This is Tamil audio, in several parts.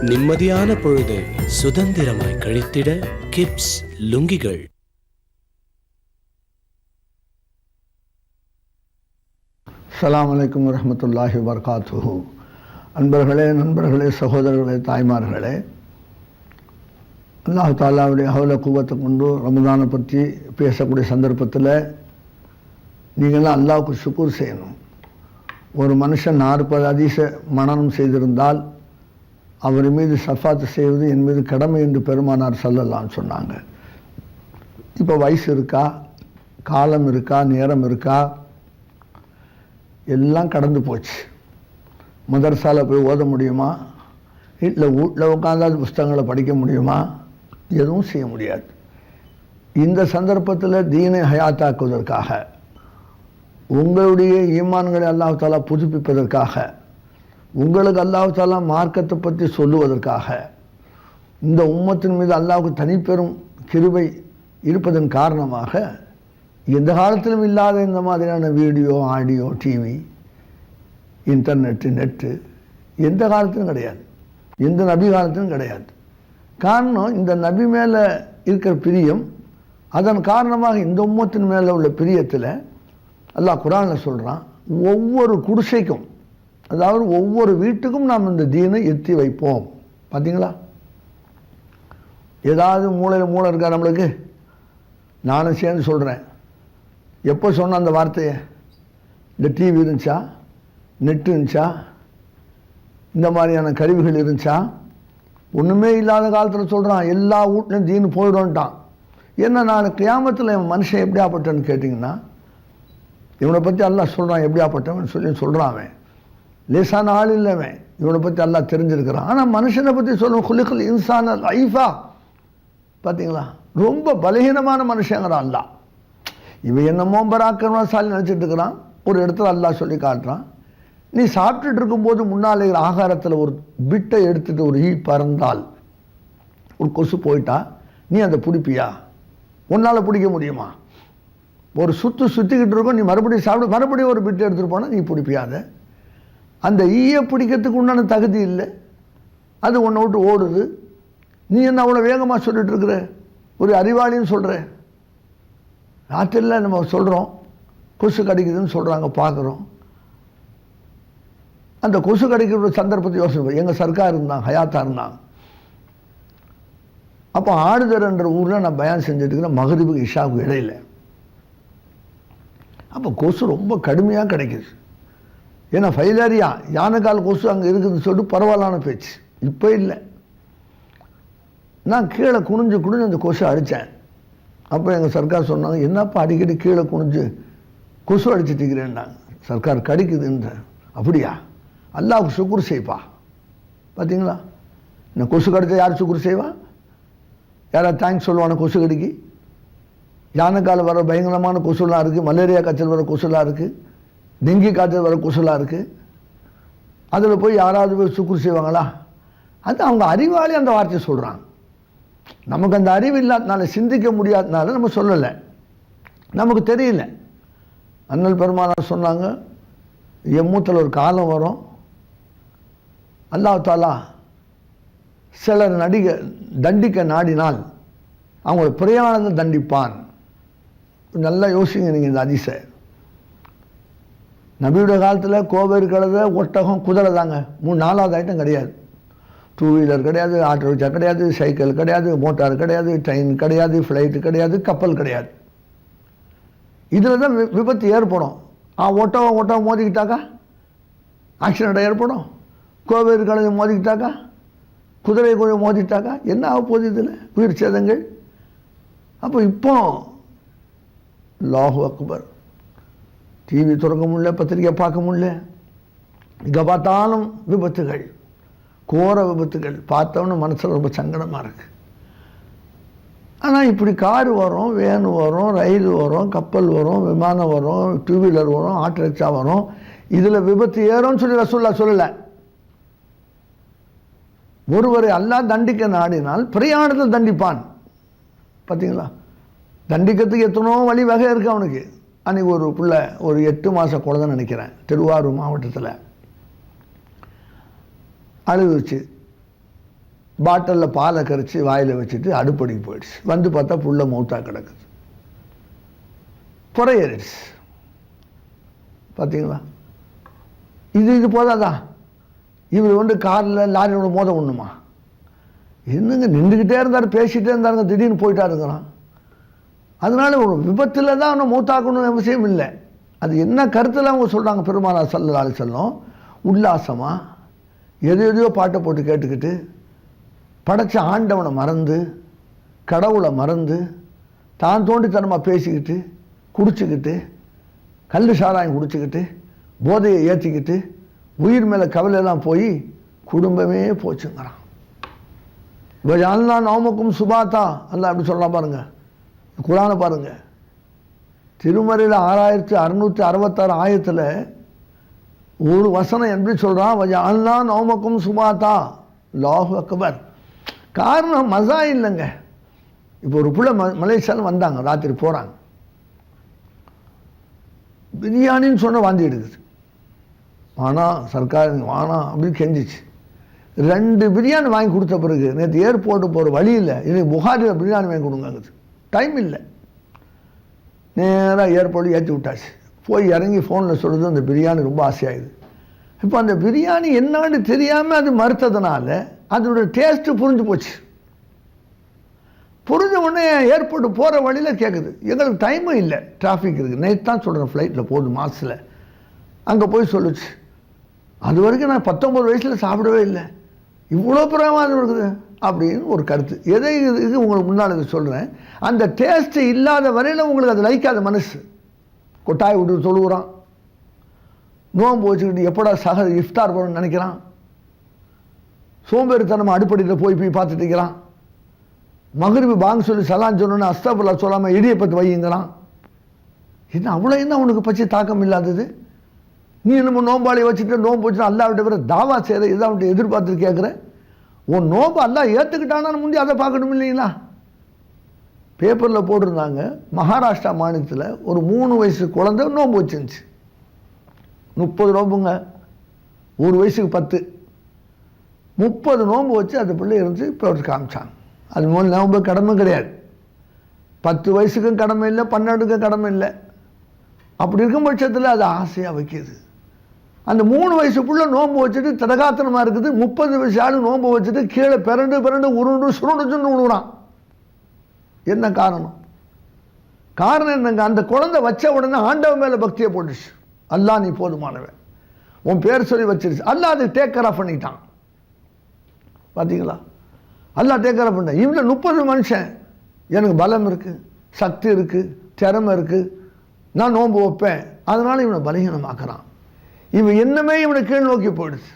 நிம்மதியான பொழுதை சுதந்திரமாய் கழித்திட கிப்ஸ் லுங்கிகள். அஸ்ஸலாமு அலைக்கும் வரஹ்மத்துல்லாஹி வபரகாத்துஹு. அன்பர்களே, நண்பர்களே, சகோதரர்களே, தாய்மார்களே, அல்லாஹ் தாலாவுடைய ஹவுல குவத்தை கொண்டு ரமதானை பற்றி பேசக்கூடிய சந்தர்ப்பத்தில் நீங்கள்லாம் அல்லாஹ்வுக்கு ஷுக்கூர் செய்யணும். ஒரு மனுஷன் 40 ஹதீஸை மனனம் செய்திருந்தால் அவர் மீது ஷஃபாத் செய்வது என் மீது கடமை என்று பெருமானார் ஸல்லல்லாஹு சொன்னாங்க. இப்போ வயசு இருக்கா, காலம் இருக்கா, நேரம் இருக்கா, எல்லாம் கடந்து போச்சு. மதரசாவில் போய் ஓத முடியுமா? இல்லை வீட்டில் உட்காந்தாது புஸ்தகங்களை படிக்க முடியுமா? எதுவும் செய்ய முடியாது. இந்த சந்தர்ப்பத்தில் தீனை ஹயாத்தாக்குவதற்காக, உங்களுடைய ஈமான்களை அல்லாஹ் தஆலா புதுப்பிப்பதற்காக, உங்களுக்கு அல்லாஹ் தஆலா மார்க்கத்தை பற்றி சொல்லுவதற்காக, இந்த உம்மத்தின் மீது அல்லாஹ்வுக்கு தனிப்பெரும் கிருபை இருப்பதன் காரணமாக எந்த காலத்திலும் இல்லாத இந்த மாதிரியான video, audio, TV, internet, net எந்த காலத்திலும் கிடையாது, எந்த நபி காலத்திலும் கிடையாது. காரணம், இந்த நபி மேலே இருக்கிற பிரியம், அதன் காரணமாக இந்த உம்மத்தின் மேலே உள்ள பிரியத்தில் அல்லாஹ் குர்ஆனில் சொல்கிறான், ஒவ்வொரு குடிசைக்கும், அதாவது ஒவ்வொரு வீட்டுக்கும் நாம் இந்த தீனை எத்தி வைப்போம். பார்த்தீங்களா? ஏதாவது மூளை இருக்கா நம்மளுக்கு? நானும் சேர்ந்து சொல்கிறேன். எப்போ சொன்ன அந்த வார்த்தையை? இந்த டிவி இருந்துச்சா, நெட்டு இருந்துச்சா, இந்த மாதிரியான கருவிகள் இருந்துச்சா? ஒன்றுமே இல்லாத காலத்தில் சொல்கிறான், எல்லா வீட்லையும் தீனு போயிடும்ட்டான். என்ன, நான் கியாமத்தில் மனுஷன் எப்படியாப்பட்டன்னு கேட்டிங்கன்னா, இவனை பற்றி அல்லாஹ் சொல்கிறான் எப்படியாப்பட்டவன் சொல்கிறான். அவன் லேசான ஆள் இல்லைவன், இவனை பற்றி அல்லாஹ் தெரிஞ்சிருக்கிறான். ஆனால் மனுஷனை பற்றி சொல்லுவோம், குலிகல் இன்சான லைஃபா. பார்த்தீங்களா? ரொம்ப பலகீனமான மனுஷங்கிறான் அல்லாஹ். இவன் என்னமோ பராக்கிரமசாலி நினச்சிட்டு இருக்கிறான். ஒரு இடத்துல அல்லாஹ் சொல்லி காட்டுறான், நீ சாப்பிட்டுட்டு இருக்கும்போது முன்னால் இருக்கிற ஆகாரத்தில் ஒரு பிட்டை எடுத்துகிட்டு ஒரு ஈ பறந்தால், ஒரு கொசு போயிட்டா, நீ அதை பிடிப்பியா? உன்னால் பிடிக்க முடியுமா? ஒரு சுற்றிக்கிட்டு இருக்கும், நீ மறுபடியும் சாப்பிட, மறுபடியும் ஒரு பிட்டை எடுத்துகிட்டு போனால் நீ பிடிப்பியாத? அந்த ஈயை பிடிக்கிறதுக்கு உண்டான தகுதி இல்லை, அது உன்னை விட்டு ஓடுது. நீ என்ன அவ்வளோ வேகமாக சொல்லிட்டு இருக்கிற? ஒரு அறிவாளின்னு சொல்கிற. ராத்திரியில் நம்ம சொல்கிறோம் கொசு கடிக்குதுன்னு சொல்கிறாங்க, பார்க்குறோம். அந்த கொசு கடிக்கிற சந்தர்ப்பத்தை யோசனை, எங்கள் சர்க்கார் இருந்தாங்க, ஹயாத்தா இருந்தாங்க. அப்போ ஆடுதர்ன்ற ஊரில் நான் பயான் செஞ்சுட்டு இருக்கிறேன், மகரிபுக்கு இஷாவுக்கு இடையில. அப்போ கொசு ரொம்ப கடுமையாக கிடைக்குது. ஏன்னா ஃபைலேரியா, யானைக்கால் கொசு அங்கே இருக்குதுன்னு சொல்லிட்டு பரவாயில்லான பேச்சு. இப்போ இல்லை. நான் கீழே குனிஞ்சு அந்த கொசு அடித்தேன். அப்போ எங்கள் சர்க்கார் சொன்னாங்க, என்னப்பா அடிக்கடி கீழே குனிஞ்சு கொசு அடிச்சுட்டுக்கிறேன்னாங்க. சர்க்கார் கடிக்குதுன்ற. அப்படியா? அல்லாஹ்வுக்கு சுக்குர் செய்ப்பா. பார்த்தீங்களா? இந்த கொசு கடிச்சா யார் சுக்குர் செய்வா? யாராவது தேங்க்ஸ் சொல்லுவான கொசு கடிக்கு? யானைக்கால் வர பயங்கரமான கொசுலாம் இருக்குது, மலேரியா காய்ச்சல் வர கொசுலாம் இருக்குது, டெங்கி காய்ச்சல் வர கொசுலாம் இருக்குது. அதில் போய் யாராவது போய் சுக்குர் செய்வாங்களா? அது அவங்க அறிவாளி அந்த வார்த்தையை சொல்கிறாங்க. நமக்கு அந்த அறிவு இல்லாதனால, சிந்திக்க முடியாதனால நம்ம சொல்லலை, நமக்கு தெரியல. அண்ணல் பெருமானார் சொன்னாங்க, எம்மூத்தில் ஒரு காலம் வரும், அல்லாஹ் தாலா சிலர் தண்டிக்க நாடினால் அவங்கள பிரயாணத்தை தண்டிப்பான். நல்லா யோசிங்க நீங்கள் இந்த ஹதீஸை. நபியுடைய காலத்தில் கோவேறு கழுதை, ஒட்டகம், குதிரை தாங்க 3-4வது ஐட்டம் கிடையாது. டூ வீலர் கிடையாது, ஆட்டோ ரிக்ஷா கிடையாது, சைக்கிள் கிடையாது, மோட்டார் கிடையாது, ட்ரெயின் கிடையாது, ஃப்ளைட்டு கிடையாது, கப்பல் கிடையாது. இதில் தான் விபத்து ஏற்படும். ஓட்டோ மோதிக்கிட்டாக்கா ஆக்சிடெண்ட் ஏற்படும். கோவேறு கழுதை மோதிக்கிட்டாக்கா, குதிரை குழந்தை மோதிட்டாக்கா என்ன ஆக போகுது? இதில் உயிர் சேதங்கள். அப்போ இப்போ அல்லாஹு அக்பர், டிவி திறக்க முடியல, பத்திரிக்கை பார்க்க முடியல, இங்கே பார்த்தாலும் விபத்துகள், கோர விபத்துகள். பார்த்தோன்னு மனசில் ரொம்ப சங்கடமாக இருக்குது. ஆனால் இப்படி காரு வரும், வேன் வரும், ரயில் வரும், கப்பல் வரும், விமானம் வரும், டூ வீலர் வரும், ஆட்டோ ரிக்ஷா வரும், இதில் விபத்து ஏறும்னு சொல்லி ரசூலுல்லாஹ் சொல்லலை. ஒருவரை அல்லாஹ் தண்டிக்க நாடினால் பிரயாணத்தில் தண்டிப்பான். பார்த்தீங்களா? தண்டிக்கிறதுக்கு எத்தனோ வழி வகை இருக்குது அவனுக்கு. அன்றைக்கி ஒரு பிள்ளை, ஒரு 8 மாத குழந்தை நினைக்கிறேன், திருவாரூர் மாவட்டத்தில் அழுதுச்சு. பாட்டிலில் பாலை கரைச்சி வாயில் வச்சுட்டு அடுப்படிக்கு போயிடுச்சு. வந்து பார்த்தா புள்ள மௌத்தா கிடக்குது, புறையேறிடுச்சு. பார்த்தீங்களா? இது போதாதா? இவர் காரில் லாரியோட மோத ஒண்ணுமா? என்னங்க, நின்றுக்கிட்டே இருந்தார், பேசிகிட்டே இருந்தாருங்க, திடீர்னு போயிட்டாருங்கிறான். அதனால ஒரு விபத்தில் தான் அவனை மௌத்தாக்கணும்னு அவசியம் இல்லை. அது என்ன கருத்தில் அவங்க சொல்கிறாங்க பெருமானார் ஸல்லல்லாஹு அலைஹி வஸல்லம், உல்லாசமாக எதையோ பாட்டை போட்டு கேட்டுக்கிட்டு, படைச்ச ஆண்டவனை மறந்து, கடவுளை மறந்து, தான் தோண்டித்தனமாக பேசிக்கிட்டு, குடிச்சிக்கிட்டு, கல் சாராயம் குடிச்சிக்கிட்டு, போதையை ஏற்றிக்கிட்டு, உயிர் மேலே கவலையெல்லாம் போய் குடும்பமே போச்சுங்கிறான். அல்லா நவமக்கும் சுபாத்தா அல்லா அப்படி சொல்லலாம். பாருங்க, குரானை பாருங்க, திருமறையில் 6666 ஆயத்தில் ஒரு வசனம் எப்படி சொல்கிறான், அல்லா நவமக்கும் சுபாத்தா, அல்லாஹு அக்பர். காரணம் மசா இல்லைங்க. இப்போ ஒரு பிள்ளை மலேசியாவில் வந்தாங்க, ராத்திரி போகிறாங்க, பிரியாணின்னு சொன்ன வாந்தி எடுக்குது. ஆனால் சர்க்கார் வானா அப்படின்னு கெஞ்சிச்சு. 2 பிரியாணி வாங்கி கொடுத்த பிறகு நேற்று ஏர்போர்ட்டு போகிற வழியில் இன்னைக்கு புகாரில் பிரியாணி வாங்கி கொடுங்காங்குது. டைம் இல்லை. நேராக ஏர்போர்ட்டு ஏற்றி விட்டாச்சு. போய் இறங்கி ஃபோனில் சொல்லுது, அந்த பிரியாணி ரொம்ப ஆசையாகுது. இப்போ அந்த பிரியாணி என்னான்னு தெரியாமல் அது மறுத்ததுனால அதோட டேஸ்ட்டு புரிஞ்சு போச்சு. புரிஞ்ச உடனே ஏர்போர்ட்டு போகிற வழியில் கேட்குது, எங்களுக்கு டைமும் இல்லை, டிராஃபிக் இருக்குது. நேற்று தான் சொல்கிறேன், ஃப்ளைட்டில் போகுது மாதத்தில். அங்கே போய் சொல்லுச்சு, அது வரைக்கும் நான் 19 வயசில் சாப்பிடவே இல்லை, இவ்வளோ பிரமாதம் இருக்குது அப்படின்னு ஒரு கருத்து. எதை இது உங்களுக்கு முன்னால் இது சொல்கிறேன், அந்த டேஸ்ட்டு இல்லாத வரையில் உங்களுக்கு அது லைக்காத மனசு. கொட்டாய் விட்டு தொழுகிறான், நோன்பு வச்சுக்கிட்டு எப்படா இஃப்தார் போகணும்னு நினைக்கிறான், சோம்பேறித்தனமாக அடுப்படியில் போய் பார்த்துட்டு இருக்கிறான், மகரிபு பாங்க சொல்லி சலான் சொல்லணுன்னு அஸ்தபுல்லா சொல்லாமல் இடியப்பத்து வையுங்கிறான். என்ன அவ்வளோ என்ன அவனுக்கு பற்றி தாக்கம் இல்லாதது? நீ நம்ம நோம்பாளி வச்சுட்டு நோம்பு வச்சுட்டு அல்லாவிட்ட பிற தாவா செய்கிற இதை அவன்கிட்ட எதிர்பார்த்துட்டு கேட்குற. உன் நோம்பு அல்லா ஏற்றுக்கிட்டானான்னு முந்தி அதை பார்க்கணும் இல்லைங்களா? பேப்பரில் போட்டிருந்தாங்க, மகாராஷ்டிரா மாநிலத்தில் ஒரு 3 வயசு குழந்தை நோம்பு வச்சுருந்துச்சு. 30 நோம்புங்க, 1 வயசுக்கு 10, 30 நோம்பு வச்சு அந்த பிள்ளை இருந்துச்சு. இப்போ அவர் காமிச்சாங்க. அது மூலம் நோம்பு கடமை கிடையாது, 10 வயசுக்கும் கடமை இல்லை, 12க்கும் கடமை இல்லை. அப்படி இருக்கும் பட்சத்தில் அது ஆசையாக வைக்கிது. அந்த 3 வயசு புள்ள நோன்பு வச்சுட்டு தடகாத்தனமாக இருக்குது. 30 வயசு ஆள் நோன்பு வச்சுட்டு கீழே பிறண்டு உருண்டு சுருண்டுச்சுன்னு விடுறான். என்ன காரணம்? காரணம் என்னங்க, அந்த குழந்தை வச்ச உடனே ஆண்டவன் மேலே பக்தியை போட்டுச்சு. அல்லா நீ போதுமானவன், உன் பேர் சொல்லி வச்சிருச்சு. அல்லா அதை டேக் கேர் ஆஃப் பண்ணிட்டான். பார்த்தீங்களா? அல்லா டேக் கேர் ஆஃப் பண்ணிட்டான். இவ்வளோ 30 மனுஷன், எனக்கு பலம் இருக்குது, சக்தி இருக்குது, திறமை இருக்குது, நான் நோன்பு வைப்பேன், அதனால் இவனை பலகீனமாக்குறான். இவன் எண்ணமே இவனை கீழ் நோக்கி போயிடுச்சு.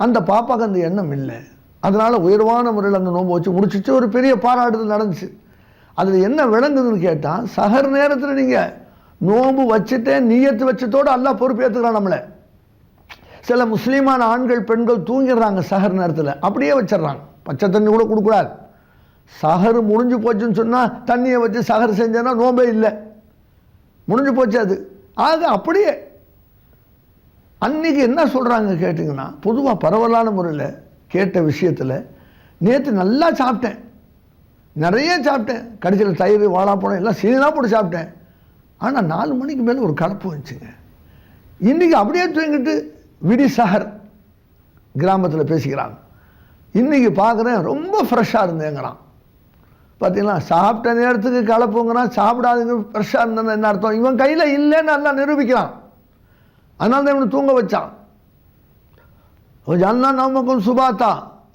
அந்த பாப்பாவுக்கு அந்த எண்ணம் இல்லை. அதனால் உயர்வான முறையில் அந்த நோன்பு வச்சு முடிச்சிச்சு. ஒரு பெரிய பாராட்டுதல் நடந்துச்சு. அதில் என்ன விளங்குதுன்னு கேட்டால், சஹர் நேரத்தில் நீங்கள் நோன்பு வச்சுட்டே நீயத்து வச்சதோடு அல்லாஹ் பொறுப்பு ஏற்றுக்கிறான் நம்மளை. சில முஸ்லீமான ஆண்கள் பெண்கள் தூங்கிடுறாங்க சஹர் நேரத்தில், அப்படியே வச்சிடுறாங்க. பச்சை தண்ணி கூட கொடுக்கூடாது. சஹர் முடிஞ்சு போச்சுன்னு சொன்னால் தண்ணியை வச்சு சஹர் செஞ்சேன்னா நோம்பே இல்லை, முடிஞ்சு போச்சு அது. ஆக அப்படியே அன்றைக்கி என்ன சொல்கிறாங்க கேட்டிங்கன்னா, பொதுவாக பரவலான முறையில் கேட்ட விஷயத்தில், நேற்று நல்லா சாப்பிட்டேன், நிறைய சாப்பிட்டேன், கடைசியில் தயிர் வாழைப்பழம் எல்லாம் சீனாக போட்டு சாப்பிட்டேன், ஆனால் 4 மணிக்கு மேலே ஒரு கலப்பு வந்துச்சுங்க. இன்றைக்கி அப்படியே தூங்கிட்டு விடி சஹர் கிராமத்தில் பேசிக்கிறாங்க. இன்றைக்கி பார்க்குறேன் ரொம்ப ஃப்ரெஷ்ஷாக இருந்தேங்கிறான். பார்த்தீங்களா, சாப்பிட்ட நேரத்துக்கு கலப்புங்கிறான், சாப்பிடாதுங்க ஃப்ரெஷ்ஷாக இருந்தேன்னு என்ன அர்த்தம்? இவன் கையில் இல்லைன்னு நல்லா நிரூபிக்கிறான். அதனால தான் இவனை தூங்க வச்சான். ஜன்னா நமக்கும் சுபாத்தா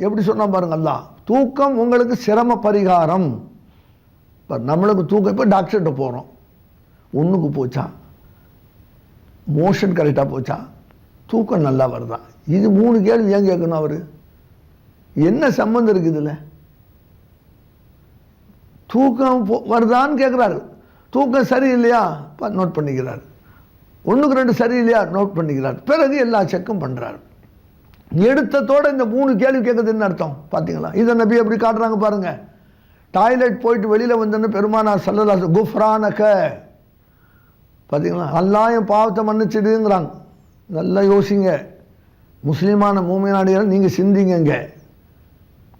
எப்படி சொன்னா பாருங்க அல்லா, தூக்கம் உங்களுக்கு சிரம பரிகாரம். இப்போ நம்மளுக்கு தூக்கம், இப்போ டாக்டர்கிட்ட போகிறோம், ஒன்றுக்கு போச்சா, மோஷன் கரெக்டாக போச்சா, தூக்கம் நல்லா வருதா, இது 3 கேள்வி ஏன் கேட்கணும்? அவர் என்ன சம்மந்தம் இருக்குது இதில்? தூக்கம் வருதான்னு கேட்குறாரு. தூக்கம் சரியில்லையா நோட் பண்ணிக்கிறார், 1க்கு 2 சரியில்லையா நோட் பண்ணிக்கிறார். பிறகு எல்லா செக்கும் பண்ணுறாரு. எடுத்ததோடு இந்த 3 கேள்வி கேட்குதுன்னு அர்த்தம். பார்த்தீங்களா, இதை நபி எப்படி காட்டுறாங்க பாருங்க. டாய்லெட் போயிட்டு வெளியில் வந்தோன்னு பெருமானார் ஸல்லல்லாஹு அலைஹி வஸல்லம் குஃப்ரானக, பார்த்தீங்களா, அல்லாஹ் என் பாவத்தை மன்னிச்சிடுங்கிறாங்க. நல்லா யோசிங்க, முஸ்லீமான மூமினாடிகள் நீங்கள் சிந்திங்க.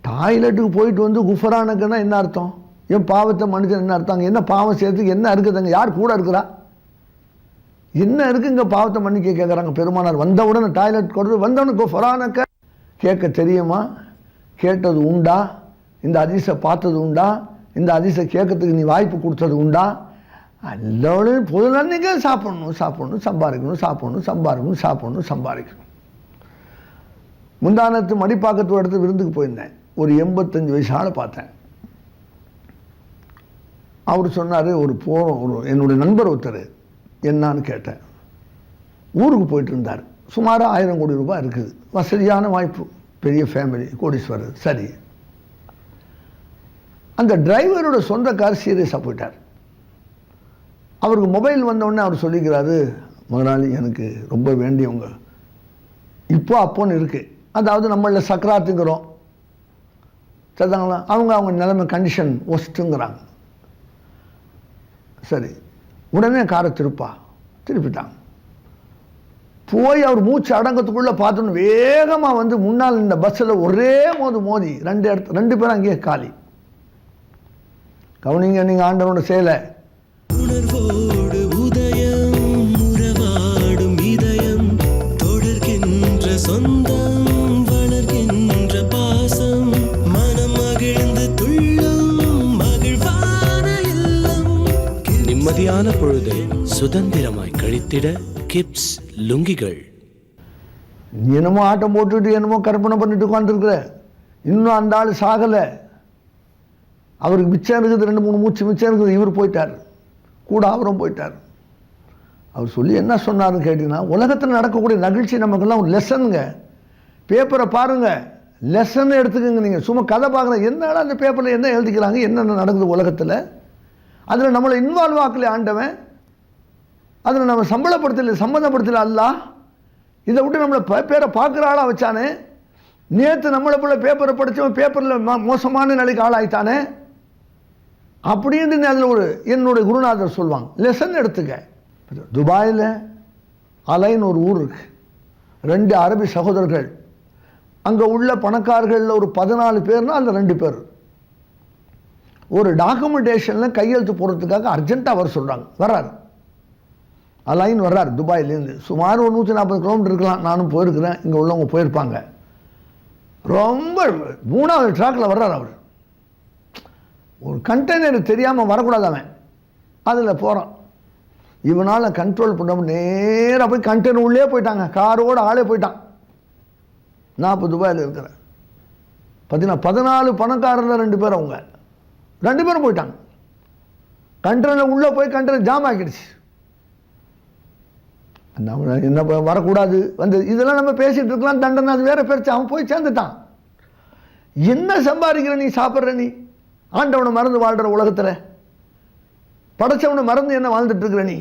டாய்லெட்டுக்கு போயிட்டு வந்து குஃப்ரானக்குன்னா என்ன அர்த்தம்? என் பாவத்தை மன்னிச்சு என்ன அர்த்தம்? அங்கே என்ன பாவம் செய்யறதுக்கு என்ன இருக்குதுங்க? யார் கூட இருக்கிறா? என்ன இருக்குங்க பாவத்தை மன்னிக்க கேட்குறாங்க பெருமானார். வந்தவுடனே டாய்லெட் கொடுத்து வந்தவுடனே குஃப்ரானக கேட்க தெரியுமா? கேட்டது உண்டா? இந்த ஹதீஸை பார்த்தது உண்டா? இந்த ஹதீஸை கேட்கறதுக்கு நீ வாய்ப்பு கொடுத்தது உண்டா? அல்லோடு பொது நன்மைக்கு சாப்பிடணும், சம்பாதிக்கணும், சம்பாதிக்கணும். முந்தானத்து மடிப்பாக்கத்து இடத்து விருந்துக்கு போயிருந்தேன். ஒரு 85 வயசு ஆளை பார்த்தேன். அவர் சொன்னார், ஒரு என்னுடைய நண்பர் ஒருத்தர் என்னான்னு கேட்டேன். ஊருக்கு போயிட்டு இருந்தார். சுமார் 1000 கோடி ரூபாய் இருக்குது, வசதியான வாய்ப்பு, பெரிய ஃபேமிலி, கோடீஸ்வரர். சரி, அந்த டிரைவரோட சொந்தக்கார் சீரியஸாக போயிட்டார். அவருக்கு மொபைல் வந்தோடனே அவர் சொல்லிக்கிறாரு, முதலாளி எனக்கு ரொம்ப வேண்டியவங்க இப்போ அப்போன்னு இருக்குது, அதாவது நம்மளில் சக்கராத்துங்கிறோம் சரிதாங்களா, அவங்க நிலைமை கண்டிஷன் ஒஸ்ட்டுங்கிறாங்க. சரி, உடனே காரை திருப்பிட்டாங்க. போய் அவர் மூச்சு அடங்கத்துக்குள்ளே பார்த்தோன்னு வேகமாக வந்து முன்னால் இந்த பஸ்ஸில் ஒரே மோதி 2 பேரும் அங்கேயே காலி. கவனிங்க நீங்கள் ஆண்டவனோட செயலை. உணர்வோடு உதயம் உறவாடும் இதயம் தொடர்கின்ற சொந்தம் வளர்கின்ற பாசம் மனம் மகிழ்ந்து துள்ளும் மகிழ்வான இல்லம். நிம்மதியான பொழுதை சுதந்திரமாய் கழித்திட கிப்ஸ் லுங்கிகள். என்னமோ ஆட்டம் போட்டுட்டு என்னமோ கற்பனை பண்ணிட்டு உட்காந்துருக்குற, இன்னும் அந்த ஆள் சாகலை. அவருக்கு மிச்சம் இருக்குது, 2-3 மூச்சு மிச்சம் இருக்குது. இவர் போயிட்டார், கூட அவரும் போயிட்டார். அவர் சொல்லி என்ன சொன்னார்னு கேட்டிங்கன்னா, உலகத்தில் நடக்கக்கூடிய நிகழ்ச்சி நமக்கெல்லாம் ஒரு லெசனுங்க. பேப்பரை பாருங்கள், லெசன் எடுத்துக்கோங்க. நீங்கள் சும்மா கதை பார்க்குறேன், என்னடா அந்த பேப்பரில் என்ன எழுதிக்கிறாங்க, என்னென்ன நடக்குது உலகத்தில், அதில் நம்மளை இன்வால்வ் ஆக்கலை ஆண்டவன், அதில் நம்ம சம்மந்தப்படுத்தலை அல்லாஹ். இதை விட்டு நம்மளை பேரை பார்க்குற ஆளாக வச்சானே. நேற்று நம்மளை போல பேப்பரை படித்தவன் பேப்பரில் மோசமான நிலைக்கு ஆளாயிட்டானே அப்படின்னு அதில் என்னுடைய குருநாதர் சொல்லுவாங்க. லெசன் எடுத்துக்க. துபாயில் அலைன்னு ஒரு ஊர் இருக்கு, 2 அரபி சகோதரர்கள். அங்கே உள்ள பணக்காரர்களில் ஒரு 14 பேர்னா அதில் 2 பேர் ஒரு டாக்குமெண்டேஷனில் கையெழுத்து போடுறதுக்காக அர்ஜென்ட்டாக வர சொல்கிறாங்க. வர்றாரு, அலைன் வர்றார் துபாயிலேருந்து. சுமார் ஒரு 140 கிலோமீட்டர் இருக்கலாம், நானும் போயிருக்கிறேன், இங்கே உள்ளவங்க போயிருப்பாங்க. ரொம்ப 3வது ட்ராக்கில் வர்றார் அவர். ஒரு கண்டெய்னர் தெரியாமல் வரக்கூடாது அவன், அதில் போகிறான். இவனால் கண்ட்ரோல் பண்ண நேராக போய் கண்டெய்னர் உள்ளே போயிட்டாங்க, காரோட ஆளே போயிட்டான். நான் இப்போ துபாயில் இருக்கிறேன். பார்த்தீங்கன்னா 14 பணக்காரரில் 2 பேர், அவங்க 2 பேரும் போயிட்டாங்க. கண்டெய்னர் உள்ளே போய் கண்டெய்னர் ஜாம் ஆக்கிடுச்சு. என்ன வரக்கூடாது வந்து இதெல்லாம் நம்ம பேசிகிட்டு இருக்கலாம், தண்டனை அது வேற பேச்சு. அவன் போய் சேர்ந்துட்டான். என்ன சம்பாதிக்கிற நீ, சாப்பிட்ற நீ, ஆண்டவனை மறந்து வாழ்கிற உலகத்தில் படைச்சவனை மறந்து என்ன வாழ்ந்துட்டு இருக்கிற நீ?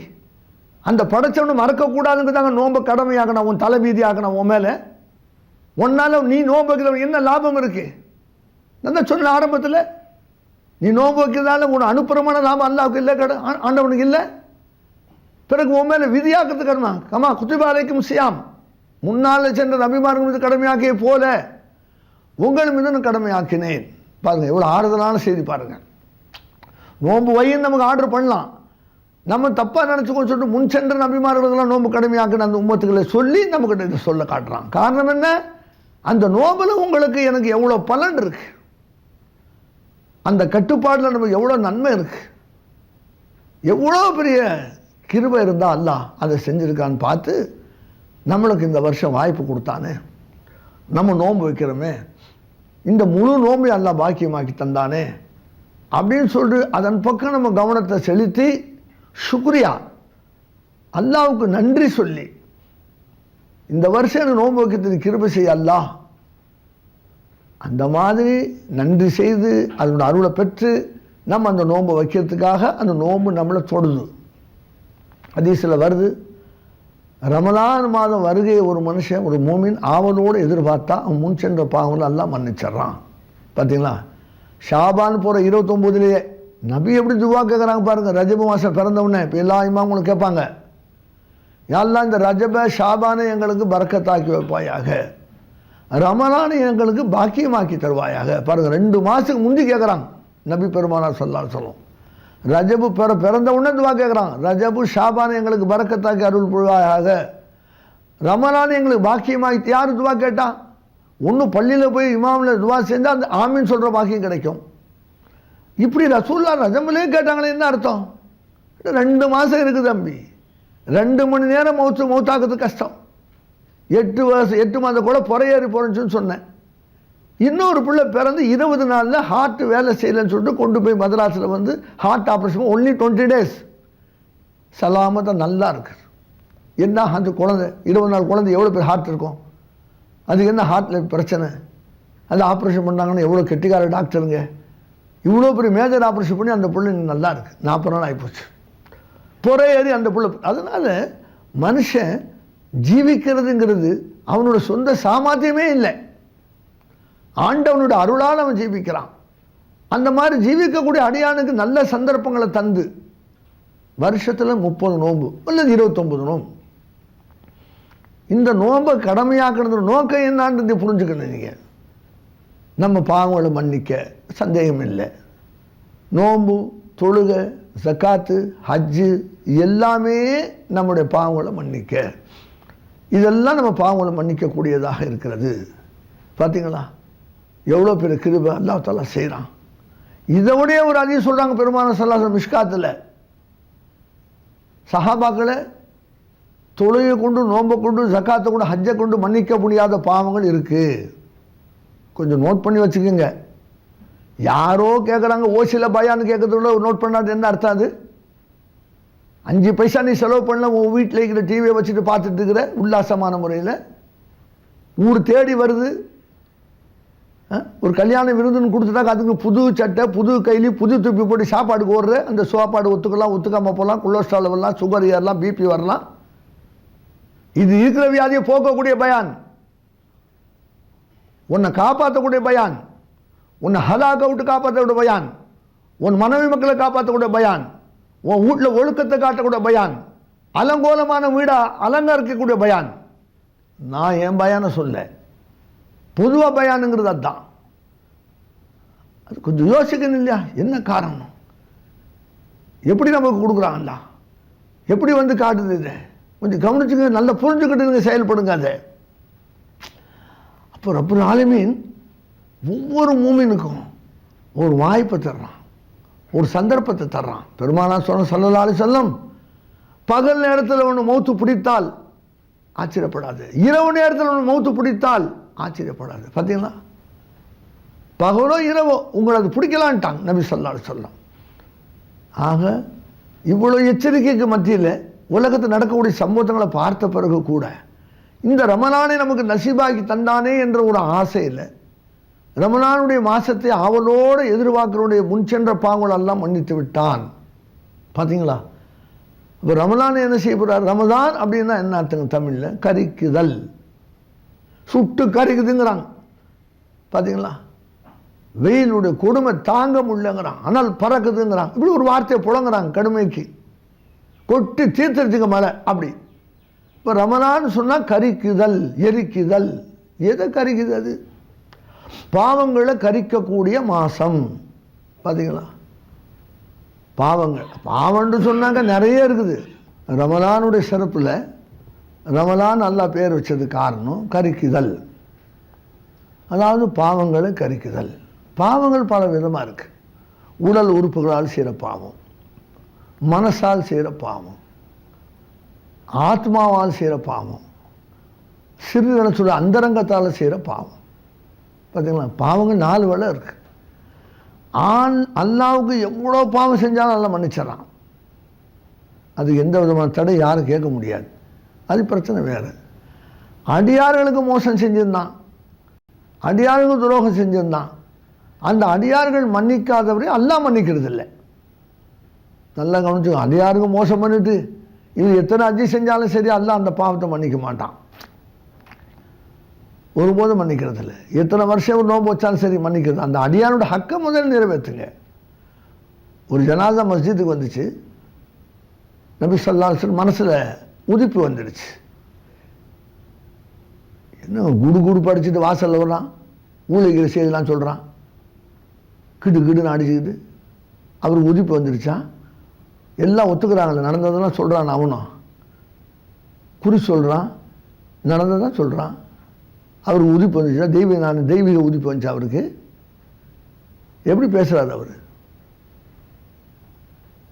அந்த படைச்சவனை மறக்கக்கூடாதுங்கிறதாங்க நோன்பை கடமையாக்கணும், உன் தலைபீதி ஆக்கணும் உன் மேலே. உன்னால நீ நோன்பு வைக்கிறவன் என்ன லாபம் இருக்கு? நான் சொன்ன ஆரம்பத்தில், நீ நோன்பு வைக்கிறதால உன் அனுப்புறமான லாபம் அல்லாவுக்கு இல்லை, ஆண்டவனுக்கு இல்லை. பிறகு உன் மேலே விதியாக்கிறதுக்கு கமா குத்துபாலைக்கும் சியாம், முன்னால் சென்ற நபிமார்கள் மீது கடமையாக்கிய போல உங்கள் மீது நான் கடமையாக்கினேன். பாருங்கள் எவ்வளோ ஆறுதலான செய்தி பாருங்கள். நோன்பு வைன்னு நமக்கு ஆர்டர் பண்ணலாம், நம்ம தப்பாக நினச்சிக்கோன்னு சொல்லிட்டு முன் சென்ற நபிமார்களுக்கெல்லாம் நோன்பு கடமையாக்கின அந்த உம்மத்துக்களை சொல்லி நமக்கு இதை சொல்ல காட்டுறான். காரணம் என்ன? அந்த நோம்பில் உங்களுக்கு எனக்கு எவ்வளோ பலன் இருக்கு, அந்த கட்டுப்பாட்டில் நமக்கு எவ்வளோ நன்மை இருக்கு, எவ்வளோ பெரிய கிருபை இருந்தால் அல்லாஹ் அதை செஞ்சுருக்கான்னு பார்த்து நம்மளுக்கு இந்த வருஷம் வாய்ப்பு கொடுத்தானே, நம்ம நோன்பு வைக்கிறோமே, இந்த முழு நோம்பை அல்லாஹ் பாக்கியமாக்கி தந்தானே அப்படின்னு சொல்லிட்டு அதன் பக்கம் நம்ம கவனத்தை செலுத்தி சுக்ரியா அல்லாஹ்வுக்கு நன்றி சொல்லி இந்த வருஷம் எனக்கு நோன்பு வைக்கிறதுக்கு கிருபை செய்ய அல்லாஹ், அந்த மாதிரி நன்றி செய்து அதோட அருளை பெற்று நம்ம அந்த நோன்பை வைக்கிறதுக்காக அந்த நோன்பு நம்மளை தொடுது. ஹதீஸில் வருது, ரமலான் மாதம் வருகையை ஒரு மனுஷன் ஒரு மூமின் ஆவலோடு எதிர்பார்த்தா அவன் முன் சென்ற பாவங்களை எல்லாம் மன்னிச்சிட்றான். பார்த்தீங்களா, ஷாபான் போகிற 29லேயே நபி எப்படி துவா கேட்குறாங்க பாருங்கள். ரஜப மாதம் பிறந்தவுடனே இப்போ எல்லா இமாம்களும் கேட்பாங்க, யாரெல்லாம் இந்த ரஜப ஷாபானை எங்களுக்கு பரக்கத்தாக்கி வைப்பாயாக, ரமலானை எங்களுக்கு பாக்கியமாக்கி தருவாயாக. பாருங்கள், 2 மாதத்துக்கு முந்தி கேட்குறாங்க நபி பெருமானார் ஸல்லல்லாஹு அலைஹி வஸல்லம். ரஜபு பிறந்த உடனே துவா கேட்குறான், ரஜபு ஷாபானை எங்களுக்கு பரக்கத்தாக்கி அருள் புரிவாயாக, ரமலானை எங்களுக்கு பாக்கியமாக்கி. யார் துவா கேட்டான்? ஒன்றும் பள்ளியில் போய் இமாமில் துவா செஞ்சால் அந்த ஆமீன் சொல்கிற பாக்கியம் கிடைக்கும். இப்படி ரசூல்லா ரஜபுலே கேட்டாங்களே, என்ன அர்த்தம்? 2 மாதம் இருக்குது தம்பி, 2 மணி நேரம் மௌத்தாக்குறது கஷ்டம். 8 மாதம் கூட புறையேறி போறேன்னு சொன்னேன். இன்னொரு பிள்ளை பிறந்து 20 நாளில் ஹார்ட் வேலை செய்யலைன்னு சொல்லிட்டு கொண்டு போய் மதராஸில் வந்து ஹார்ட் ஆப்ரேஷன் ஒன்லி 20 days சலாமத்தை நல்லா இருக்கு. என்ன அந்த குழந்தை 20 நாள் குழந்தை எவ்வளோ பேர் ஹார்ட் இருக்கும், அதுக்கு என்ன ஹார்ட்டில் பிரச்சனை, அது ஆப்ரேஷன் பண்ணாங்கன்னா எவ்வளோ கெட்டிக்கார டாக்டருங்க, இவ்வளோ பெரிய மேஜர் ஆப்ரேஷன் பண்ணி அந்த பிள்ளை நல்லா இருக்குது. 40 நாள் ஆகிப்போச்சு, புறையேறி அந்த பிள்ளை. அதனால் மனுஷன் ஜீவிக்கிறதுங்கிறது அவனோட சொந்த சாமர்த்தியமே இல்லை, ஆண்டவனோட அருளால் அவன் ஜீவிக்கிறான். அந்த மாதிரி ஜீவிக்கக்கூடிய அடியானுக்கு நல்ல சந்தர்ப்பங்களை தந்து வருஷத்தில் 30 நோன்பு அல்லது 29 நோன்பு, இந்த நோன்பை கடமையாக்குறது நோக்கம் என்னான்னு புரிஞ்சுக்கணும். நீங்கள் நம்ம பாவங்களை மன்னிக்க சந்தேகம் இல்லை. நோன்பு, தொழுகை, ஜக்காத்து, ஹஜ்ஜு எல்லாமே நம்முடைய பாவங்களை மன்னிக்க, இதெல்லாம் நம்ம பாவங்களை மன்னிக்கக்கூடியதாக இருக்கிறது. பார்த்தீங்களா எவ்வளோ பெரிய கிருபை அல்லாஹ் தஆலா செய்கிறான். இதோடைய ஒரு ஹதீஸ் சொல்கிறாங்க பெருமானார் ஸல்லல்லாஹு அலைஹி வஸல்லம் மிஷ்காத்தில், சஹாபாக்களை தொழுகை கொண்டு, நோன்பை கொண்டு, ஜக்காத்தை கொண்டு, ஹஜ்ஜை கொண்டு மன்னிக்க முடியாத பாவங்கள் இருக்குது. கொஞ்சம் நோட் பண்ணி வச்சுக்கோங்க. யாரோ கேட்குறாங்க, ஓசியில் பயான்னு கேட்கறதுக்குள்ள நோட் பண்ணாது என்ன அர்த்தம்? அது 5 பைசா நீ செலவு பண்ணல, உன் வீட்டில் இருக்கிற டிவியை வச்சுட்டு பார்த்துட்டு இருக்கிற உல்லாசமான முறையில். ஊர் தேடி வருது, ஒரு கல்யாண விருந்துன்னு கொடுத்துட்டாக்க அதுக்கு புது சட்டை, புது கைலி, புது துப்பி போட்டு சாப்பாடுக்கு ஓடுற, அந்த சாப்பாடு ஒத்துக்கலாம், ஒத்துக்காமல் போகலாம், கொலஸ்ட்ரால் வரலாம், சுகர் ஏறலாம், பிபி வரலாம். இது இருக்கிற வியாதியை போக்கக்கூடிய பயான், உன்னை காப்பாற்றக்கூடிய பயான், உன்னை ஹலாக்க விட்டு காப்பாற்றக்கூடிய பயான், உன் மனைவி மக்களை காப்பாற்றக்கூடிய பயான், உன் வீட்டில் ஒழுக்கத்தை காட்டக்கூடிய பயான், அலங்கோலமான வீடா அலங்கரிக்கக்கூடிய பயான். நான் என் பயானை சொல்ல, பொதுவாக பயானுங்கிறது அதுதான். அது கொஞ்சம் யோசிக்கணும் இல்லையா? என்ன காரணம்? எப்படி நமக்கு கொடுக்குறாங்களா? எப்படி வந்து காட்டுது? இதை கொஞ்சம் கவனிச்சுங்க, நல்லா புரிஞ்சுக்கிட்டு நீங்கள் செயல்படுங்க. அதை அப்போ ரப்புல் ஆலமீன் ஒவ்வொரு மூமினுக்கும் ஒரு வாய்ப்பை தர்றான், ஒரு சந்தர்ப்பத்தை தர்றான். பெருமானார் ஸல்லல்லாஹு அலைஹி வஸல்லம் பகல் நேரத்தில் ஒன்று மௌத்து பிடித்தால் ஆச்சரியப்படாது, இரவு நேரத்தில் ஒன்று மௌத்து பிடித்தால் ஆச்சரியப்படாது. பார்த்தீங்களா, பகலோ இரவோ உங்களை அது பிடிக்கலான்ட்டாங்க நபி ஸல்லல்லாஹு அலைஹி வஸல்லம். ஆக இவ்வளோ எச்சரிக்கைக்கு மத்தியில் உலகத்தில் நடக்கக்கூடிய சம்பவங்களை பார்த்த பிறகு கூட இந்த ரமலானை நமக்கு நசீபாக்கி தந்தானே என்ற ஒரு ஆசையில் ரமலானுடைய மாதத்தை அவளோடு எதிர்பார்க்கிறோடைய முன் சென்ற பாவங்கள் எல்லாம் மன்னித்து விட்டான். பார்த்தீங்களா, இப்போ ரமலானை என்ன செய்ய போகிறார்? ரமதான் அப்படின்னா என்ன அர்த்தங்க தமிழில்? கரிக்குதல், சுட்டு கரிக்குதுங்கிறாங்க. பார்த்தீங்களா, வெயிலுடைய கொடுமை தாங்க முடியலங்கிறான், ஆனால் பறக்குதுங்கிறான். இப்படி ஒரு வார்த்தையை புழங்குறாங்க, கடுமைக்கு கொட்டி தீர்த்தடிச்சுக்க மழை அப்படி. இப்போ ரமலான்னு சொன்னால் கரிக்குதல், எரிக்குதல். எதை கரிக்குது? அது பாவங்களை கரிக்கக்கூடிய மாதம். பார்த்தீங்களா, பாவங்கள் பாவம்னு சொன்னாங்க நிறைய இருக்குது. ரமலானுடைய சிறப்பில் ரமலான் நல்லா பேர் வச்சது காரணம் கரிக்குதல். அதாவது பாவங்களை கரிக்குதல். பாவங்கள் பல விதமாக இருக்குது. உடல் உறுப்புகளால் செய்கிற பாவம், மனசால் செய்கிற பாவம், ஆத்மாவால் செய்கிற பாவம், சிறுகளை சொல்ல அந்தரங்கத்தால் செய்கிற பாவம். பார்த்தீங்களா, பாவங்கள் 4 வேளை இருக்குது. அல்லாவுக்கு எவ்வளோ பாவம் செஞ்சாலும் நல்லா மன்னிச்சிடறான். அது எந்த விதமான தடை யாரும் கேட்க முடியாது. அது பிரச்சனை வேறு. அடியார்களுக்கு மோசம் செஞ்சிருந்தான், அடியார்களுக்கு துரோகம் செஞ்சிருந்தான், அந்த அடியார்கள் மன்னிக்காதவரை அல்லாஹ் மன்னிக்கிறது இல்லை. நல்லா கவனிச்சு, அடியாருக்கு மோசம் பண்ணிட்டு இவர் எத்தனை அஜி செஞ்சாலும் சரி அல்லாஹ் அந்த பாவத்தை மன்னிக்க மாட்டான், ஒருபோதும் மன்னிக்கிறது இல்லை. எத்தனை வருஷம் நோன்பு வச்சாலும் சரி மன்னிக்கிறது. அந்த அடியானோட ஹக்கை முதல் நிறைவேற்றுங்க. ஒரு ஜனாதா மஸ்ஜிதுக்கு வந்துச்சு. நபி ஸல்லல்லாஹு அலைஹி வஸல்லம் மனசில் உதிப்பு வந்துடுச்சு. என்ன குடு படிச்சுட்டு வாசலில் வர்றான், ஊழிகிற செய்திலாம் சொல்கிறான், கிடுன்னு அடிச்சுக்கிட்டு. அவருக்கு உதிப்பு வந்துடுச்சா? எல்லாம் ஒத்துக்கிறாங்களே, நடந்ததெல்லாம் சொல்கிறான். அவனும் குறி சொல்கிறான், நடந்ததான் சொல்கிறான். அவருக்கு உதிப்பு வந்துச்சா? தெய்வீக உதிப்பு வந்துச்சா அவருக்கு? எப்படி பேசுகிறாரு அவர்?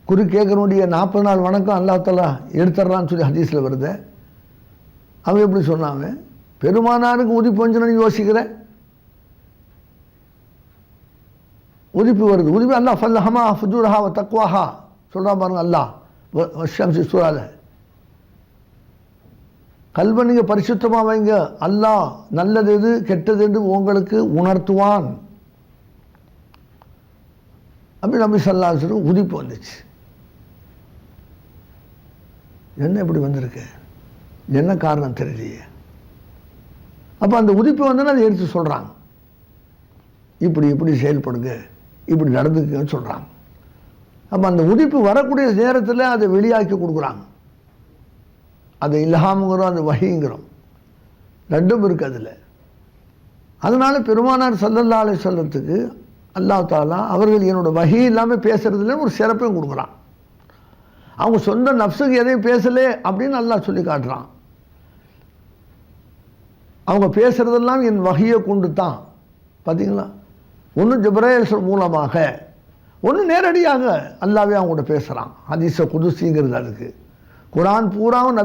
குறி கேட்கறனுடைய 40 நாள் வணக்கம் அல்லாஹ் தஆலா எடுத்துட்றான்னு சொல்லி ஹதீஸில் வருது. அவன் எப்படி சொன்னாங்க? பெருமானாருக்கு உதிப்பு வந்துச்சுன்னு யோசிக்கிற, உதிப்பு வருது. உதிப்பு அல்லாஹ் ஃபல்லஹமா ஃபுஜூரஹா வ தக்வாஹா சொல்கிறான் பாருங்க. அல்லாஹ் வஷம்சி சூறால கல்வை நீங்கள் பரிசுத்தமாக வைங்க, அல்லாஹ் நல்லது எது கெட்டது என்று உங்களுக்கு உணர்த்துவான். அப்படி நபி ஸல்லல்லாஹு அலைஹி வஸல்லம் உதிப்பு வந்துச்சு. என்ன இப்படி வந்திருக்கு, என்ன காரணம் தெரியலையே. அப்போ அந்த உதிப்பு வந்தோன்னா அதை எடுத்து சொல்கிறாங்க. இப்படி செயல்படுங்க, இப்படி நடந்துக்குன்னு சொல்கிறாங்க. அப்போ அந்த உதிப்பு வரக்கூடிய நேரத்தில் அதை வெளியாக்கி கொடுக்குறாங்க. அதை இல்ஹாமுங்கிறோம், அது வஹீங்கிறோம், ரெண்டும் இருக்குது அதில். அதனால் பெருமானார் ஸல்லல்லாஹு அலைஹி வஸல்லத்துக்கு அல்லாஹ் தஆலா அவர்கள் என்னோட வஹீ இல்லாமல் பேசுறதுல ஒரு சிறப்பையும் கொடுக்குறான். அவங்க சொந்த நஃப்ஸுக்கு எதையும் பேசலே அப்படின்னு அல்லாஹ் சொல்லி காட்டுறான். அவங்க பேசுறதெல்லாம் என் வஹீயை கொண்டு தான். பார்த்தீங்களா, ஒன்று ஜிப்ரீல் மூலமாக, ஒன்று நேரடியாக அல்லாஹ்வே அவங்கள்ட்ட பேசுகிறான். ஹதீஸ குதுஸிங்கிறது அதுக்கு. குர்ஆன் பூராவும்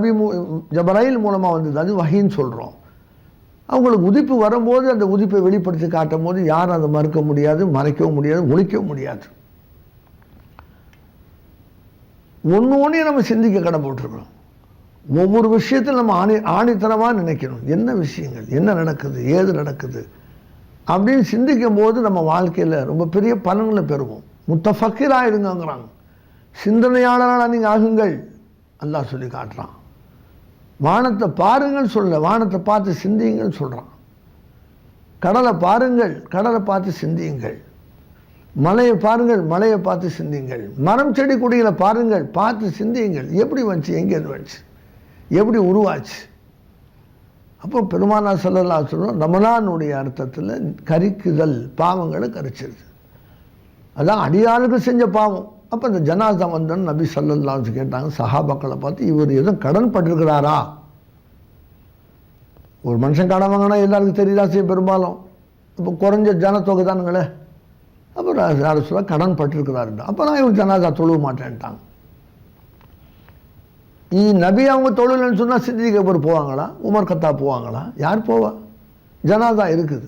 ஜிப்ரீல் மூலமாக வந்தது, அது வஹீன்னு சொல்கிறோம். அவங்களுக்கு உதிப்பு வரும்போது அந்த உதிப்பை வெளிப்படுத்தி காட்டும் போது யாரும் அதை மறுக்க முடியாது, மறைக்கவும் முடியாது, ஒழிக்கவும் முடியாது. ஒன்று நம்ம சிந்திக்க கடமைப்பட்டிருக்கிறோம். ஒவ்வொரு விஷயத்தில் நம்ம ஆணித்தனமாக நினைக்கணும். என்ன விஷயங்கள், என்ன நடக்குது, ஏது நடக்குது அப்படின்னு சிந்திக்கும் போது நம்ம வாழ்க்கையில் ரொம்ப பெரிய பலன்களை பெறுவோம். முத்தஃபக்கிராயிடுங்கிறாங்க, சிந்தனையாளராக நீங்கள் ஆகுங்கள் அல்லாஹ் சொல்லி காட்டுறான். வானத்தை பாருங்கள் சொல்ல, வானத்தை பார்த்து சிந்தியுங்கள் சொல்கிறான். கடலை பாருங்கள், கடலை பார்த்து சிந்தியுங்கள். மலையை பாருங்கள், மலையை பார்த்து சிந்தியுங்கள். மரம் செடி கொடிகளை பாருங்கள், பார்த்து சிந்தியுங்கள். எப்படி வந்துச்சு, எங்கேருந்து வந்துச்சு, எப்படி உருவாச்சு. அப்போ பெருமானார் ஸல்லல்லாஹு அலைஹி வஸல்லம் ரமலானுடைய அர்த்தத்தில் கரிக்குதல், பாவங்களை கரிச்சிருது. அதான் அடியாளுக்கு செஞ்ச பாவம். அப்போ இந்த ஜனாசா வந்தோன்னு நபி ஸல்லல்லாஹு அலைஹி வஸல்லம் கேட்டாங்க சஹாபாக்களை பார்த்து, இவர் எதுவும் கடன் பட்டிருக்கிறாரா? ஒரு மனுஷன் கடன் வாங்கினா எல்லாருக்கும் தெரியுதா செய்ய பெரும்பாலும். இப்போ குறைஞ்ச ஜனத்தொகை தானுங்களே. அப்புறம் யார் சொல்ல கடன் பட்டிருக்கிறாருண்டா. அப்போ நான் இவங்க ஜனாசா தொழுவ மாட்டேன்ட்டாங்க. நபி அவங்க தொழில்னு சொன்னால் சித்திக்கு அப்புறம் போவாங்களா? உமர் கத்தா போவாங்களா? யார் போவா? ஜனாதா இருக்குது.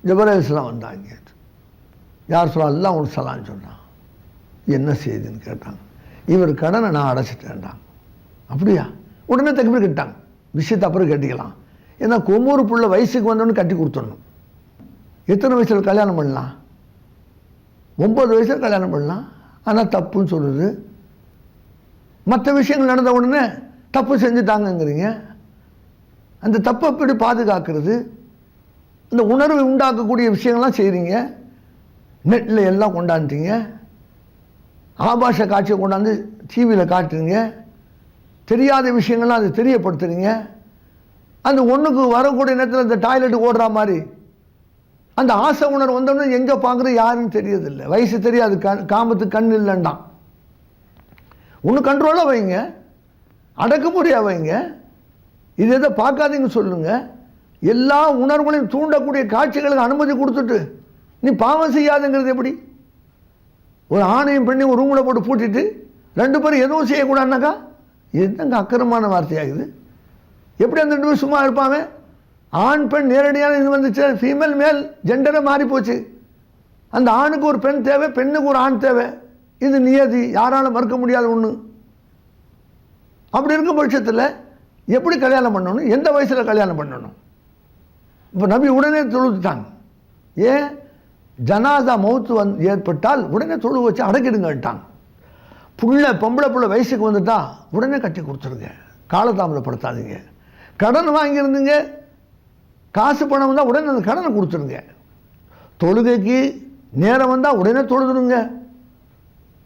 ஜிப்ரீல் இஸ்லாம் வந்தாங்க. யார் சொல்லலாம் எல்லாம் உங்களுக்கு சலான்னு சொன்னான். என்ன செய்யுதுன்னு கேட்டாங்க. இவர் கடனை நான் அடைச்சிட்டேன்டாங்க. அப்படியா? உடனே தக்பீர் கட்டாங்க. விஷயத்தை அப்புறம் கட்டிக்கலாம். ஏன்னா கொம்மூறு புள்ள வயசுக்கு வந்தோன்னு கட்டி கொடுத்துடணும். எத்தனை வயசில் கல்யாணம் பண்ணலாம்? 9 வயசில் கல்யாணம் பண்ணலாம். ஆனால் தப்புன்னு சொல்லுது. மற்ற விஷயங்கள் நடந்த உடனே தப்பு செஞ்சுட்டாங்கங்கிறீங்க. அந்த தப்பை எப்படி பாதுகாக்கிறது? இந்த உணர்வை உண்டாக்கக்கூடிய விஷயங்கள்லாம் செய்கிறீங்க. நெட்டில் எல்லாம் கொண்டாந்துட்டீங்க. ஆபாச காட்சியை கொண்டாந்து டிவியில் காட்டுறீங்க. தெரியாத விஷயங்கள்லாம் அதை தெரியப்படுத்துறீங்க. அந்த ஒன்றுக்கு வரக்கூடிய நேரத்தில் இந்த டாய்லெட்டுக்கு ஓடுற மாதிரி அந்த ஆசை உணர்வு வந்தோடனே எங்கே பார்க்குறது யாருன்னு தெரியறதில்லை. வயசு தெரியாது, காமத்துக்கு கண் இல்லைண்டான். ஒன்று கண்ட்ரோலாக வைங்க, அடக்குமுறையாக வைங்க. இது எதை பார்க்காதீங்க சொல்லுங்கள். எல்லா உணர்வுகளையும் தூண்டக்கூடிய காட்சிகளுக்கு அனுமதி கொடுத்துட்டு நீ பாவம் செய்யாதுங்கிறது எப்படி? ஒரு ஆணையும் பெண்ணையும் ஒரு ரூமில் போட்டு பூட்டிட்டு 2 பேரும் எதுவும் செய்யக்கூடாதுனாக்கா என்னங்க அக்கிரமான வார்த்தையாகுது? எப்படி அந்த 2 பேரும் சும்மா இருப்பாங்க? ஆண் பெண் நேரடியான இது வந்துச்சு, ஃபீமேல் மேல் ஜெண்டரை மாறி போச்சு. அந்த ஆணுக்கு ஒரு பெண் தேவை, பெண்ணுக்கு ஒரு ஆண் தேவை. இது நியதி, யாராலும் மறுக்க முடியாத ஒன்று. அப்படி இருக்கும் பட்சத்தில் எப்படி கல்யாணம் பண்ணணும்? எந்த வயசில் கல்யாணம் பண்ணணும்? இப்போ நபி உடனே தொழுதுட்டாங்க. ஏன்? ஜனாதா மௌத்து ஏற்பட்டால் உடனே தொழு வச்சு அடக்கிடுங்கட்டாங்க. பொம்பளை புள்ள வயசுக்கு வந்துட்டா உடனே கட்டி கொடுத்துருங்க, காலதாமதப்படுத்தாதீங்க. கடன் வாங்கியிருந்தீங்க, காசு பணம் வந்தால் உடனே அந்த கடனை கொடுத்துருங்க. தொழுகைக்கு நேரம் வந்தால் உடனே தொழுதுடுங்க.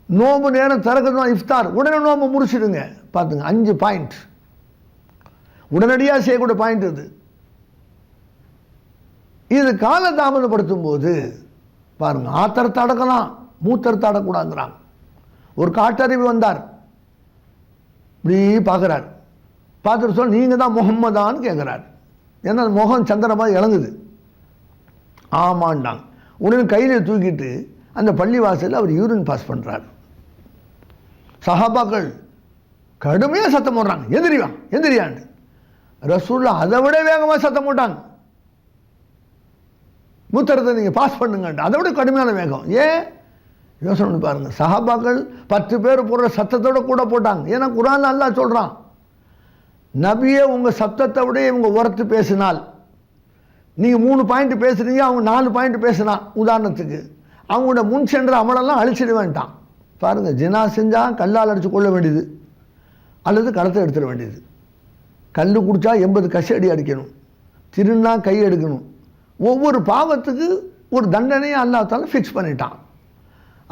நோம்பு நேரம் திறக்கிறதா இஃப்தார், உடனே நோம்பு முடிச்சிடுங்க. பார்த்துங்க, 5 பாயிண்ட் உடனடியாக செய்யக்கூடிய பாயிண்ட் இது. இது காலதாமதப்படுத்தும் போது பாருங்க, ஆத்திரத்தை அடக்கலாம், மூத்தரத்தை அடக்கூடாதுங்கிறாங்க. ஒரு காட்டறிவு வந்தார், இப்படி பார்க்குறார். பார்த்துட்டு சொல்ல நீங்கள் தான் முகம்மதான்னு கேட்குறார். ஏன்னா முகம் சந்திரமாக இறங்குது. ஆமாண்டாங்க. உடனே கையில் தூக்கிட்டு அந்த பள்ளிவாசலில் அவர் யூரின் பாஸ் பண்ணுறார். சஹாபாக்கள் கடுமையாக சத்தம் போடுறாங்க, எந்திரிவான் எந்திரியாண்டு. ரசூல்லா அதை விட வேகமாக சத்தம் போட்டாங்க, மூத்தரத்தை நீங்கள் பாஸ் பண்ணுங்கன்ட்டு. அதை விட கடுமையான வேகம். ஏன்? யோசனை பண்ணி பாருங்க. சஹாபாக்கள் 10 பேர் போடுற சத்தத்தோட கூட போட்டாங்க. ஏன்னா குர்ஆன்ல அல்லாஹ் சொல்கிறான், நபியே உங்கள் சத்தத்தை விட இவங்க உரத்து பேசினால், நீங்கள் 3 பாயிண்ட் பேசுகிறீங்க, அவங்க 4 பாயிண்ட் பேசினா, உதாரணத்துக்கு அவங்களோட முன் சென்ற அமலெல்லாம் அழிச்சிட வேண்டாம். பாருங்கள், ஜினா செஞ்சால் கல்லால் அடித்து கொள்ள வேண்டியது அல்லது கடத்தை எடுத்துட வேண்டியது. கல் குடித்தா 80 கசடி அடிக்கணும், திருநா கை எடுக்கணும். ஒவ்வொரு பாவத்துக்கு ஒரு தண்டனையை அல்லாஹ் தஆலா ஃபிக்ஸ் பண்ணிட்டான்.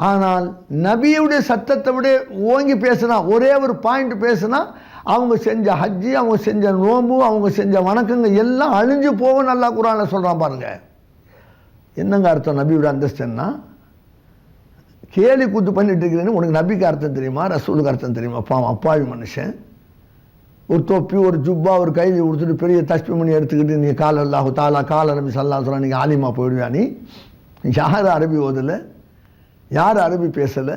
ஆனால் நபியுடைய சத்தத்தை விட ஓங்கி பேசினா, ஒரே ஒரு பாயிண்ட் பேசினா, அவங்க செஞ்ச ஹஜ்ஜி, அவங்க செஞ்ச நோம்பு, அவங்க செஞ்ச வணக்கங்க எல்லாம் அழிஞ்சு போகும். நல்லா குர்ஆன்ல சொல்கிறான் பாருங்க. என்னங்க அர்த்தம்? நபியோட அந்தஸ்துன்னா கேலி கூத்து பண்ணிட்டு இருக்கிறேன்னு உனக்கு நபிக்கு அர்த்தம் தெரியுமா? ரசூலுக்கு அர்த்தம் தெரியுமா? அப்பாவி மனுஷன். ஒரு தொப்பி, ஒரு ஜுப்பா, ஒரு கைலி கொடுத்துட்டு பெரிய தஸ்பீஹ் மணி எடுத்துக்கிட்டு நீ கால் அல்லாஹு தாலா கால் அரபி சல்லா சொல்ல, நீங்கள் ஆலிமா போயிடுவியா? நீ யார் அரபி ஓதலை, யார் அரபி பேசலை?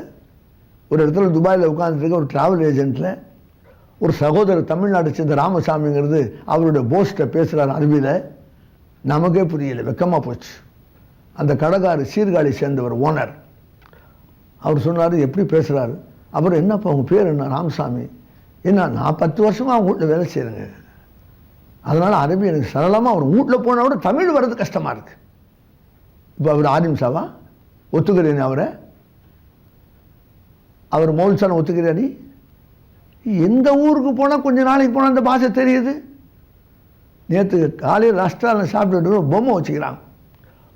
ஒரு இடத்துல துபாயில் உட்காந்துருக்க ஒரு ட்ராவல் ஏஜென்ட்டில் ஒரு சகோதரர் தமிழ்நாடு சேர்ந்த ராமசாமிங்கிறது அவருடைய போஸ்ட்டை பேசுகிறார் அரபியில். நமக்கே புரியலை, வெக்கமாக போச்சு. அந்த கடைக்காரு சீர்காழி சேர்ந்தவர் ஓனர். அவர் சொன்னார், எப்படி பேசுகிறாரு? அப்புறம் என்னப்பா உங்கள் பேர் என்ன? ராமசாமி. என்ன, நான் 10 வருஷமாக அவங்க வீட்டில் வேலை செய்கிறேங்க, அதனால் அரபி எனக்கு சரளமாக. அவர் வீட்டில் போனால் கூட தமிழ் வர்றது கஷ்டமாக இருக்குது. இப்போ அவர் ஆலிம் சாவா? ஒத்துக்கிறேன் அவரை? அவர் மௌல்சான ஒத்துக்கிறியா நீ? எந்த ஊருக்கு போனால் கொஞ்ச நாளைக்கு போனால் அந்த பாஷை தெரியுது. நேற்று காலையில் ரெஸ்டாரண்ட் சாப்பிட்டுட்டு ஒரு பொம்மை வச்சுக்கிறாங்க,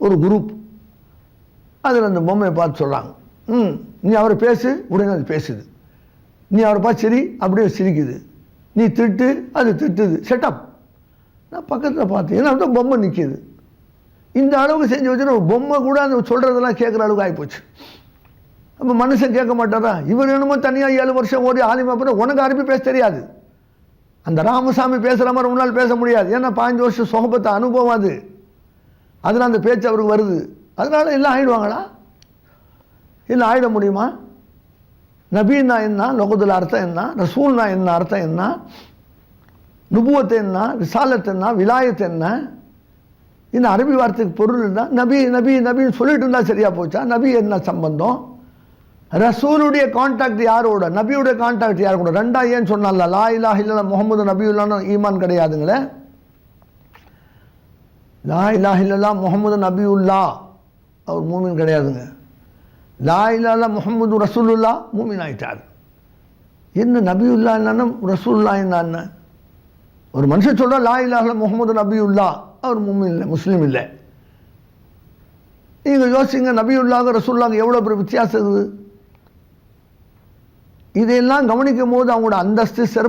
ஒரு குரூப். அதில் அந்த பொம்மையை பார்த்து சொல்கிறாங்க, நீ அவரை பேசு, உடனே அது பேசுது. நீ அவரை பார்த்து சரி, அப்படியே சிரிக்குது. நீ திட்டு, அது திட்டுது. செட்டப். நான் பக்கத்தில் பார்த்தேன், ஏன்னா பொம்மை நிற்கிது. இந்த அளவுக்கு செஞ்சு வச்சுன்னா பொம்மை கூட அந்த சொல்கிறதெல்லாம் கேட்குற அளவுக்கு ஆகிப்போச்சு. அப்போ மனுஷன் கேட்க மாட்டாரா? இவர் என்னமோ தனியாக 7 வருஷம் ஓடி ஆலிமா போட, உனக்கு அரபி பேச தெரியாது. அந்த ராமசாமி பேசுகிற மாதிரி உன்னால் பேச முடியாது. ஏன்னா 15 வருஷம் சொஹபத்தை அனுபவம் அது. அதில் அந்த பேச்சு அவருக்கு வருது. அதனால எல்லாம் ஆகிடுவாங்களா? இல்லை, ஆகிட முடியுமா? நபீன்னா என்ன, லொகதுல அர்த்தம் என்ன, ரசூல்னா என்ன அர்த்தம் என்ன, நுபுவத்து என்ன, ரிசாலத் என்ன, விலாயத் என்ன, இந்த அரபி வார்த்தைக்கு பொருள் என்ன? நபி நபி நபின்னு சொல்லிட்டு இருந்தால் சரியாக போச்சா? நபி என்ன சம்பந்தம்? ரசூலுடைய கான்டாக்ட் யாரோட, நபியுடைய கான்டாக்ட் யார் கூட? 2 ஏன் சொன்னால? லா இலாஹ இல்லல்லாஹ் முஹம்மது நபியுல்லான்னு ஈமான் கிடையாதுங்களே. லா இலாஹ இல்லல்லாஹ் முஹம்மது நபியுல்லா, அவர் மூமின் கிடையாதுங்க. லா இலாஹ இல்லல்லாஹ் முஹம்மது ரசூலுல்லா, மூமின் ஆயிட்டார். என்ன நபியுல்லா என்னன்னா ரசூலுல்லா என்ன? ஒரு மனுஷன் சொல்கிறா லா இலாஹ இல்லல்லாஹ் முஹம்மது நபியுல்லா, அவர் மூமின் இல்லை, முஸ்லீம் இல்லை. நீங்கள் யோசிங்க, நபியுல்லாக ரசூலுல்லாக எவ்வளோ பெரிய வித்தியாசம் இருக்குது. இதையெல்லாம் கவனிக்கும் போது அவங்களோட அந்தஸ்து சிறப்பு